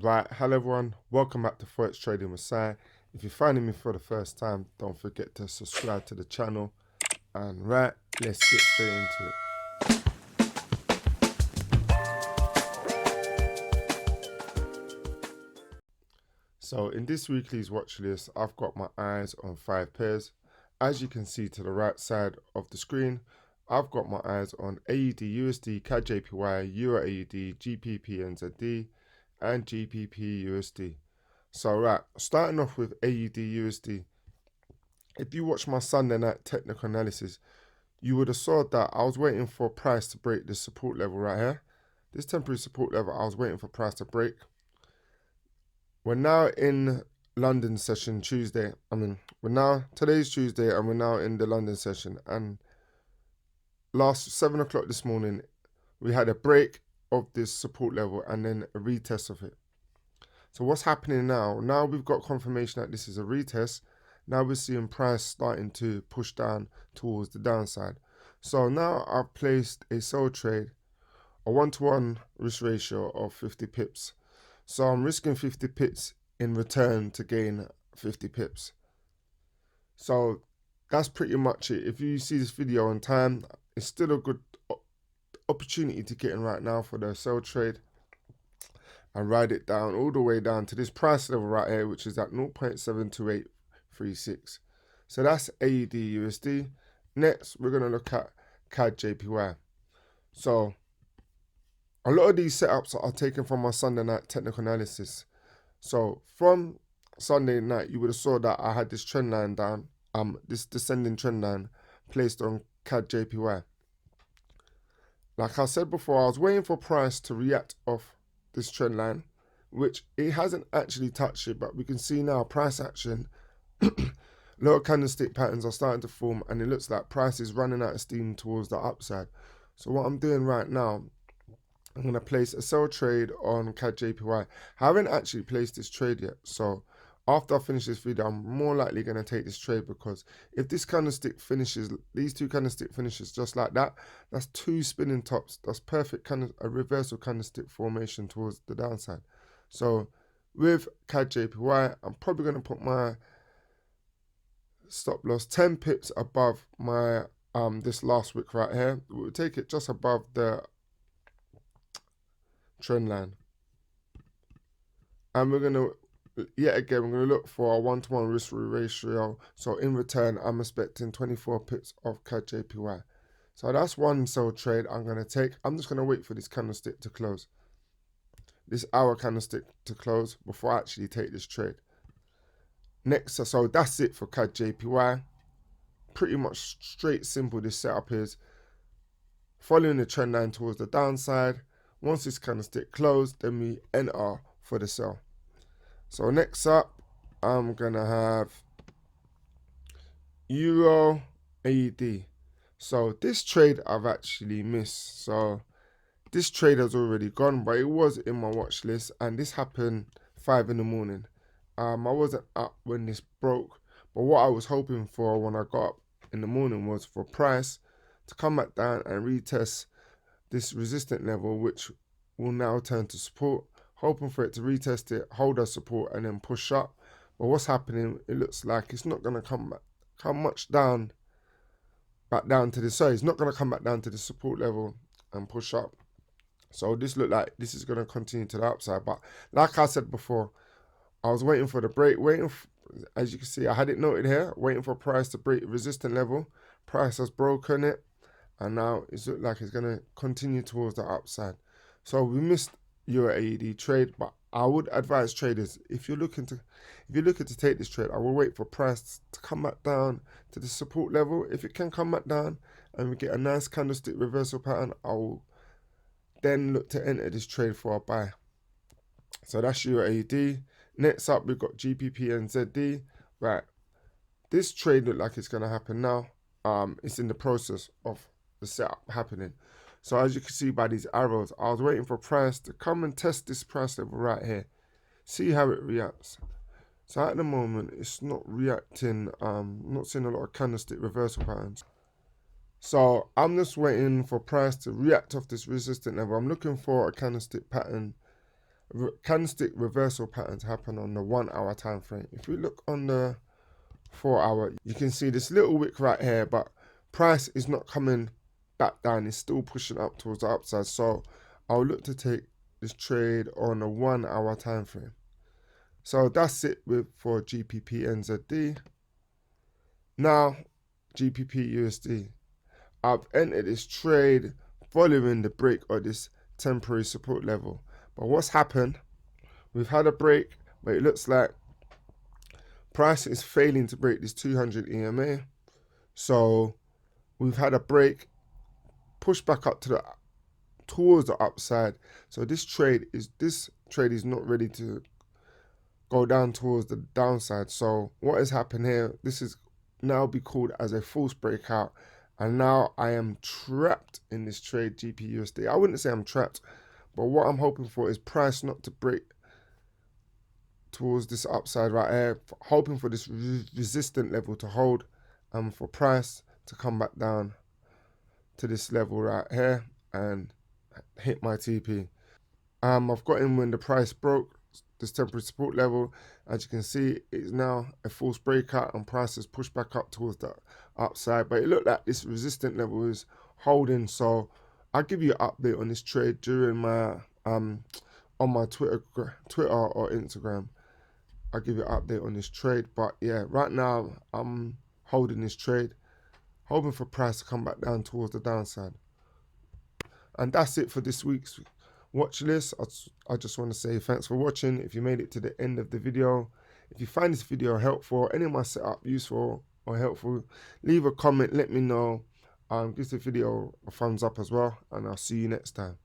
Right, hello everyone, welcome back to Forex Trading with Sai. If you're finding me for the first time, don't forget to subscribe to the channel. And right, let's get straight into it. So in this weekly's watch list, I've got my eyes on 5 pairs. As you can see to the right side of the screen, I've got my eyes on AUDUSD, CADJPY, EURAUD, GBPNZD, and GBPUSD. So right, starting off with AUDUSD. If you watch my Sunday night technical analysis, you would have saw that I was waiting for price to break this support level right here. This temporary support level, I was waiting for price to break. We're now in London session Tuesday. Today's Tuesday and we're now in the London session. And last 7 o'clock this morning, we had a break of this support level and then a retest of it. So what's happening now? Now we've got confirmation that this is a retest. Now we're seeing price starting to push down towards the downside. So now I've placed a sell trade, a 1-to-1 risk ratio of 50 pips. So I'm risking 50 pips in return to gain 50 pips. So that's pretty much it. If you see this video on time, it's still a good opportunity to get in right now for the sell trade and ride it down all the way down to this price level right here, which is at 0.72836. So that's AUDUSD. Next, we're going to look at CADJPY. So a lot of these setups are taken from my Sunday night technical analysis. So from Sunday night, you would have saw that I had this trend line down, this descending trend line placed on CADJPY. Like I said before, I was waiting for price to react off this trend line, which it hasn't actually touched it, but we can see now price action. Lower candlestick patterns are starting to form, and it looks like price is running out of steam towards the upside. So what I'm doing right now, I'm going to place a sell trade on CADJPY. I haven't actually placed this trade yet, so after I finish this video, I'm more likely going to take this trade, because if this candlestick finishes, these two candlestick finishes just like that, that's 2 spinning tops. That's perfect a reversal candlestick formation towards the downside. So with CADJPY, I'm probably going to put my stop loss 10 pips above my this last wick right here. We'll take it just above the trend line, and we're going to we're going to look for a 1-to-1 risk ratio. So in return, I'm expecting 24 pips of CADJPY. So that's one sell trade I'm going to take. I'm just going to wait for this candlestick to close, this hour candlestick to close, before I actually take this trade. Next, so that's it for CADJPY. Pretty much straight, simple. This setup is following the trend line towards the downside. Once this candlestick closed, then we enter for the sell. So next up, I'm going to have EURAUD. So this trade I've actually missed. So this trade has already gone, but it was in my watch list, and this happened 5 in the morning. I wasn't up when this broke, but what I was hoping for when I got up in the morning was for price to come back down and retest this resistant level, which will now turn to support, hoping for it to retest it, hold our support, and then push up. But what's happening, it looks like it's not going to come much down, back down to this. Sorry, it's not going to come back down to the support level and push up. So this looked like this is going to continue to the upside. But like I said before, I was waiting for the break, as you can see, I had it noted here, waiting for price to break resistant level. Price has broken it, and now it looks like it's going to continue towards the upside. So we missed EURAUD trade, but I would advise traders, if you're looking to take this trade, I will wait for price to come back down to the support level. If it can come back down and we get a nice candlestick reversal pattern, I will then look to enter this trade for a buy. So that's EURAUD. Next up, we've got GBPNZD. Right, this trade looked like it's going to happen now. It's in the process of the setup happening. So as you can see by these arrows, I was waiting for price to come and test this price level right here. See how it reacts. So at the moment, it's not reacting. Not seeing a lot of candlestick reversal patterns. So I'm just waiting for price to react off this resistant level. I'm looking for a candlestick pattern candlestick reversal patterns happen on the 1 hour time frame. If we look on the 4 hour, you can see this little wick right here, but price is not coming back down. It's still pushing up towards the upside. So I'll look to take this trade on a 1 hour time frame. So that's it for GBPNZD. Now GBPUSD. I've entered this trade following the break of this temporary support level. But what's happened? We've had a break, but it looks like price is failing to break this 200 EMA. So we've had a break, push back up to towards the upside. So this trade is not ready to go down towards the downside. So what has happened here? This is now be called as a false breakout. And now I am trapped in this trade, GBPUSD. I wouldn't say I'm trapped, but what I'm hoping for is price not to break towards this upside right here. Hoping for this resistant level to hold and for price to come back down to this level right here and hit my TP. I've got in when the price broke this temporary support level. As you can see, it's now a false breakout and price has pushed back up towards the upside, but it looked like this resistant level is holding. So I'll give you an update on this trade during my on my Twitter or Instagram. I'll give you an update on this trade. But yeah, right now I'm holding this trade, hoping for price to come back down towards the downside. And that's it for this week's watch list. I just want to say thanks for watching. If you made it to the end of the video, if you find this video helpful, any of my setup useful or helpful, leave a comment, let me know. Give the video a thumbs up as well, and I'll see you next time.